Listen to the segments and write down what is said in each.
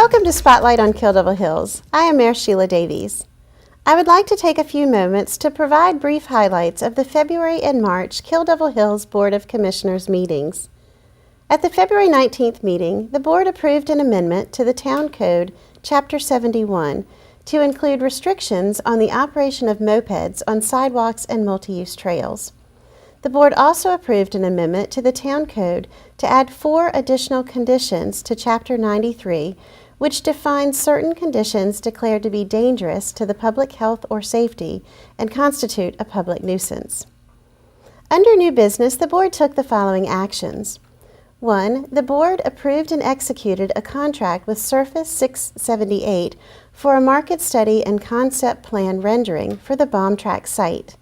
Welcome to Spotlight on Kill Devil Hills. I am Mayor Sheila Davies. I would like to take a few moments to provide brief highlights of the February and March Kill Devil Hills Board of Commissioners meetings. At the February 19th meeting, the Board approved an amendment to the Town Code, Chapter 71, to include restrictions on the operation of mopeds on sidewalks and multi-use trails. The Board also approved an amendment to the Town Code to add 4 additional conditions to Chapter 93, which defines certain conditions declared to be dangerous to the public health or safety and constitute a public nuisance. Under new business, the Board took the following actions. 1. The Board approved and executed a contract with Surface 678 for a market study and concept plan rendering for the bomb track site.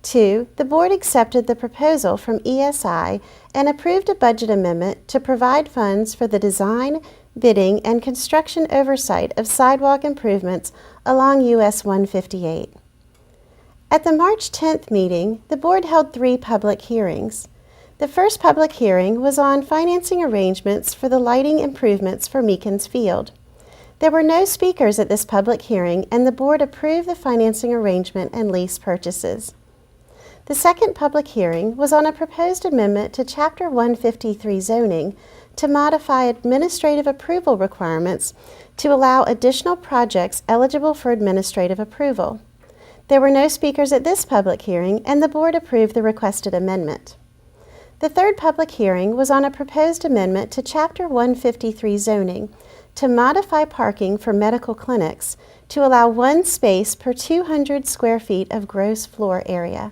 2. The Board accepted the proposal from ESI and approved a budget amendment to provide funds for the design, bidding, and construction oversight of sidewalk improvements along US 158. At the March 10th meeting, the Board held 3 public hearings. The first public hearing was on financing arrangements for the lighting improvements for Meekins Field. There were no speakers at this public hearing, and the Board approved the financing arrangement and lease purchases. The second public hearing was on a proposed amendment to Chapter 153 zoning to modify administrative approval requirements to allow additional projects eligible for administrative approval. There were no speakers at this public hearing, and the Board approved the requested amendment. The third public hearing was on a proposed amendment to Chapter 153 zoning to modify parking for medical clinics to allow 1 space per 200 square feet of gross floor area.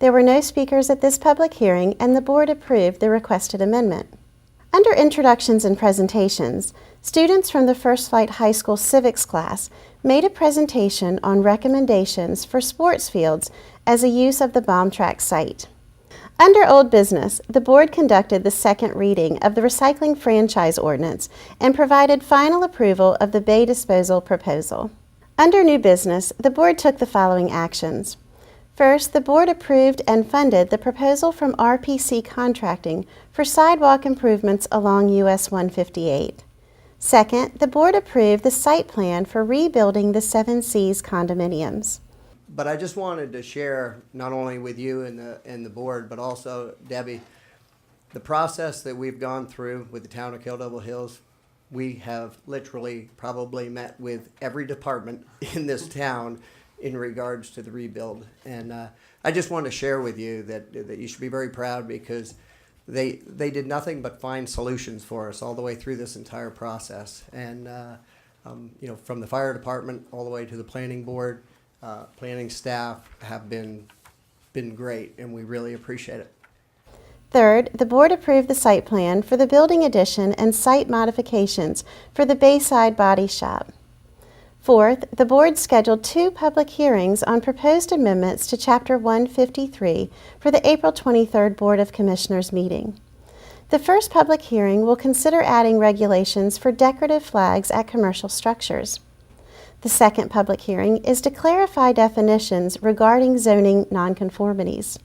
There were no speakers at this public hearing, and the Board approved the requested amendment. Under introductions and presentations, students from the First Flight High School civics class made a presentation on recommendations for sports fields as a use of the bomb track site. Under old business, the Board conducted the second reading of the recycling franchise ordinance and provided final approval of the bay disposal proposal. Under new business, the Board took the following actions. First, the Board approved and funded the proposal from RPC Contracting for sidewalk improvements along US 158. Second, the Board approved the site plan for rebuilding the 7 Seas condominiums. But I just wanted to share, not only with you and the Board, but also Debbie, the process that we've gone through with the town of Kill Devil Hills. We have literally probably met with every department in this town in regards to the rebuild. And I just want to share with you that you should be very proud, because they did nothing but find solutions for us all the way through this entire process. And you know, from the fire department all the way to the planning board, planning staff have been great, and we really appreciate it. Third, the Board approved the site plan for the building addition and site modifications for the Bayside Body Shop. Fourth, the Board scheduled 2 public hearings on proposed amendments to Chapter 153 for the April 23rd Board of Commissioners meeting. The first public hearing will consider adding regulations for decorative flags at commercial structures. The second public hearing is to clarify definitions regarding zoning nonconformities.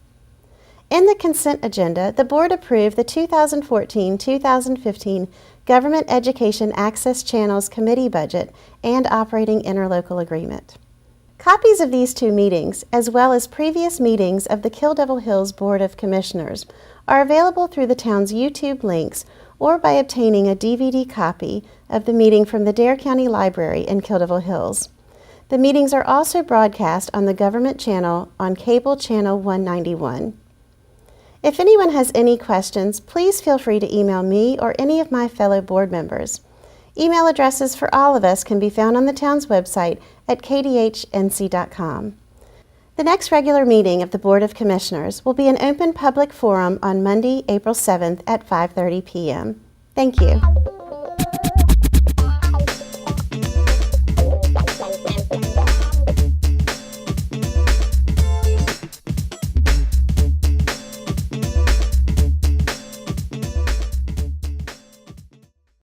In the consent agenda, the Board approved the 2014-2015 Government Education Access Channels Committee budget and operating interlocal agreement. Copies of these 2 meetings, as well as previous meetings of the Kill Devil Hills Board of Commissioners, are available through the town's YouTube links or by obtaining a DVD copy of the meeting from the Dare County Library in Kill Devil Hills. The meetings are also broadcast on the government channel on cable channel 191. If anyone has any questions, please feel free to email me or any of my fellow board members. Email addresses for all of us can be found on the town's website at kdhnc.com. The next regular meeting of the Board of Commissioners will be an open public forum on Monday, April 7th at 5:30 p.m. Thank you.